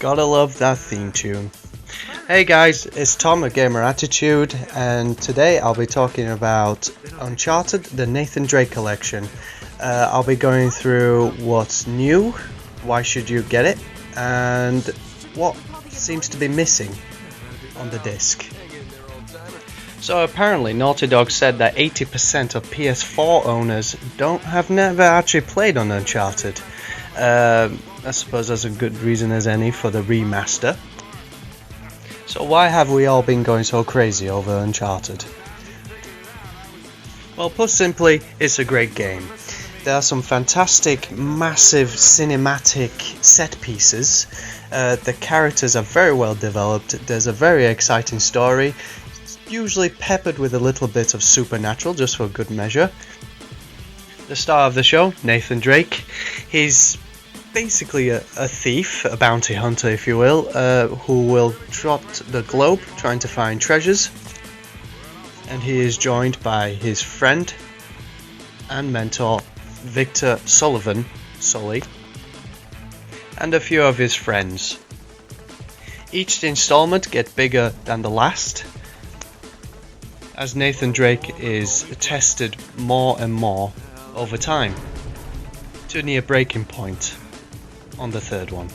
Gotta love that theme tune. Hey guys, it's Tom at Gamer Attitude, and today I'll be talking about Uncharted, the Nathan Drake collection. I'll be going through what's new, why should you get it, and what seems to be missing on the disc. So apparently Naughty Dog said that 80% of PS4 owners have never actually played on Uncharted. I suppose that's a good reason as any for the remaster. So why have we all been going so crazy over Uncharted? Well, put simply, it's a great game. There are some fantastic, massive cinematic set pieces. The characters are very well developed. There's a very exciting story, usually peppered with a little bit of supernatural, just for good measure. The star of the show, Nathan Drake, he's basically a thief, a bounty hunter if you will, who will trot the globe trying to find treasures, and he is joined by his friend and mentor Victor Sully, and a few of his friends. Each installment gets bigger than the last, as Nathan Drake is tested more and more over time, to near breaking point on the third one.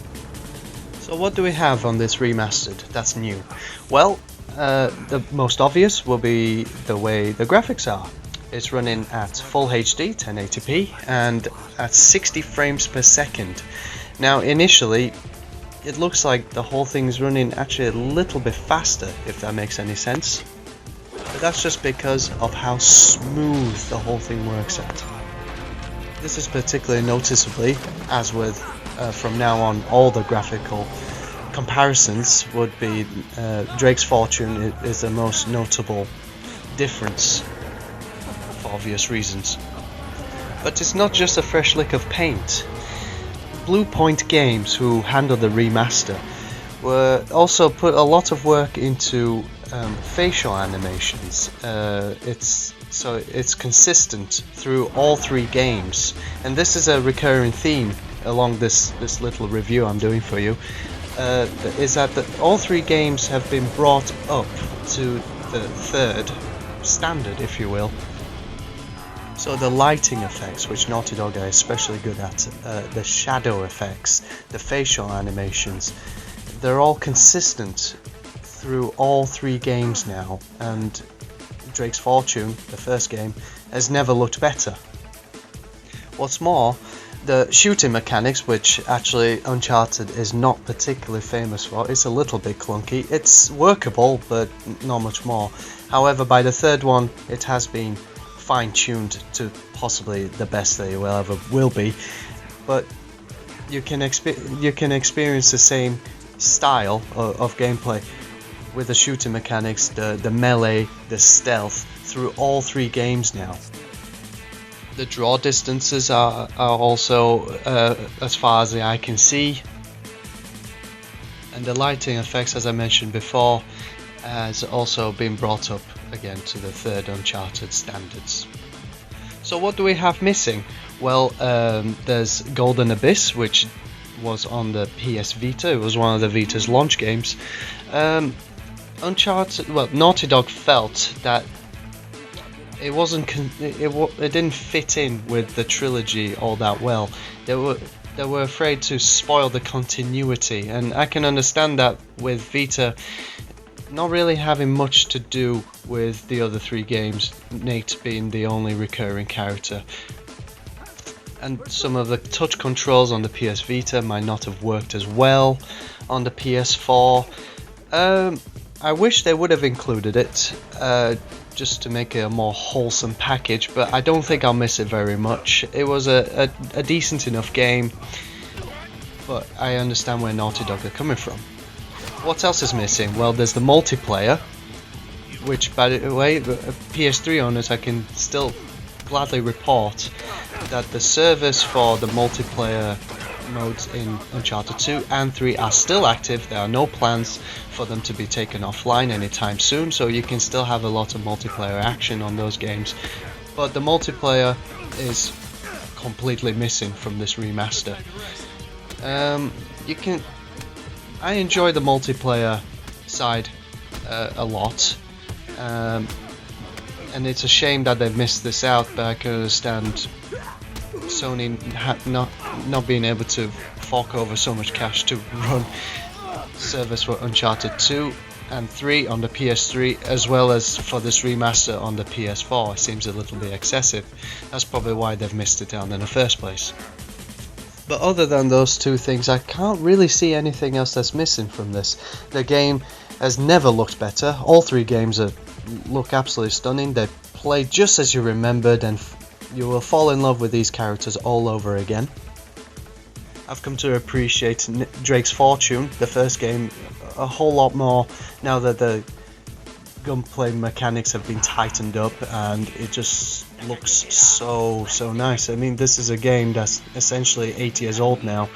So what do we have on this remastered that's new? Well, the most obvious will be the way the graphics are. It's running at full HD 1080p and at 60 frames per second. Now initially it looks like the whole thing's running actually a little bit faster, if that makes any sense, but that's just because of how smooth the whole thing works at. This is particularly noticeably, as with from now on all the graphical comparisons would be Drake's Fortune is the most notable difference for obvious reasons. But it's not just a fresh lick of paint. Blue Point Games, who handled the remaster, were also put a lot of work into facial animations. It's consistent through all three games, and this is a recurring theme along this little review I'm doing for you, is that all three games have been brought up to the third standard, if you will. So the lighting effects, which Naughty Dog are especially good at, the shadow effects, the facial animations, they're all consistent through all three games now, and Drake's Fortune, the first game, has never looked better. What's more, the shooting mechanics, which actually Uncharted is not particularly famous for, it's a little bit clunky. It's workable, but not much more. However, by the third one, it has been fine-tuned to possibly the best that it will be. But you can experience the same style of gameplay with the shooting mechanics, the melee, the stealth, through all three games now. The draw distances are also as far as the eye can see, and the lighting effects, as I mentioned before, has also been brought up again to the third Uncharted standards. So what do we have missing? Well, there's Golden Abyss, which was on the PS Vita. It was one of the Vita's launch games. Naughty Dog felt that it didn't fit in with the trilogy all that well. They were afraid to spoil the continuity, and I can understand that with Vita not really having much to do with the other three games, Nate being the only recurring character. And some of the touch controls on the PS Vita might not have worked as well on the PS4. I wish they would have included it, just to make it a more wholesome package, but I don't think I'll miss it very much. It was a decent enough game, but I understand where Naughty Dog are coming from. What else is missing? Well, there's the multiplayer, which, by the way, PS3 owners, I can still gladly report that the service for the multiplayer modes in Uncharted 2 and 3 are still active. There are no plans for them to be taken offline anytime soon, so you can still have a lot of multiplayer action on those games. But the multiplayer is completely missing from this remaster. I enjoy the multiplayer side a lot, and it's a shame that they've missed this out, but I can understand Sony not being able to fork over so much cash to run service for Uncharted 2 and 3 on the PS3, as well as for this remaster on the PS4. It seems a little bit excessive. That's probably why they've missed it out in the first place. But other than those two things, I can't really see anything else that's missing from this. The game has never looked better. All three games look absolutely stunning. They play just as you remembered, and you will fall in love with these characters all over again. I've come to appreciate Drake's Fortune, the first game, a whole lot more now that the gunplay mechanics have been tightened up, and it just looks so nice. I mean, this is a game that's essentially 8 years old now,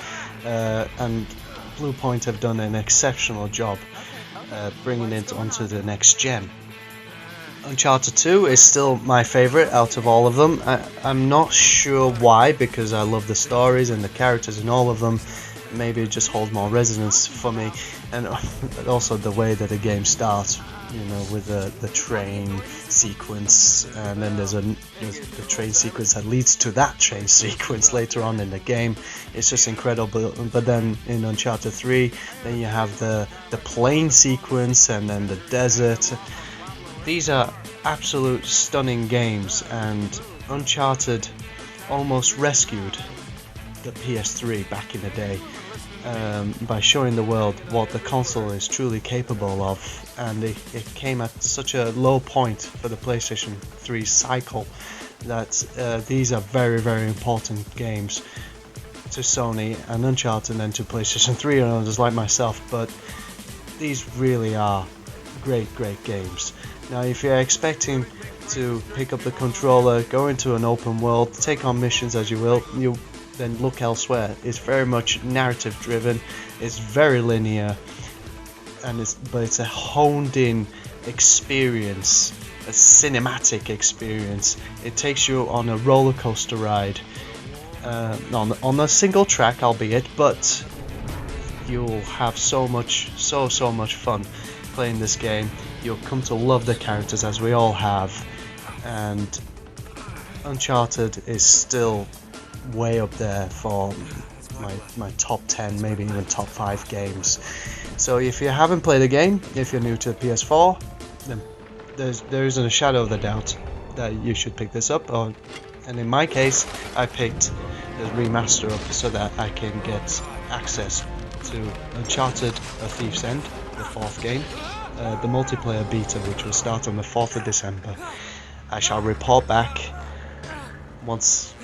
and Bluepoint have done an exceptional job bringing it onto the next gen. Uncharted 2 is still my favourite out of all of them. I'm not sure why, because I love the stories and the characters in all of them. Maybe it just holds more resonance for me, and also the way that the game starts, you know, with the train sequence, and then there's the train sequence that leads to that train sequence later on in the game. It's just incredible. But then in Uncharted 3, then you have the plane sequence, and then the desert. These are absolute stunning games, and Uncharted almost rescued the PS3 back in the day by showing the world what the console is truly capable of, and it came at such a low point for the PlayStation 3 cycle that these are very important games to Sony, and Uncharted, and to PlayStation 3 owners like myself. But these really are great games. Now, if you're expecting to pick up the controller, go into an open world, take on missions as you will, you then look elsewhere. It's very much narrative driven, it's very linear, and it's a honed in experience, a cinematic experience. It takes you on a roller coaster ride, on a single track albeit, but you'll have so much fun playing this game. You'll come to love the characters, as we all have, and Uncharted is still way up there for my top 10, maybe even top 5 games. So if you haven't played the game, if you're new to the PS4, then there isn't a shadow of a doubt that you should pick this up. And in my case, I picked the remaster up so that I can get access to Uncharted: A Thief's End, the 4th game, the multiplayer beta, which will start on the 4th of December. I shall report back once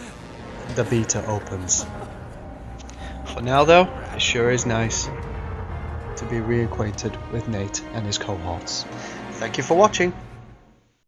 the beta opens. For now though, it sure is nice to be reacquainted with Nate and his cohorts. Thank you for watching.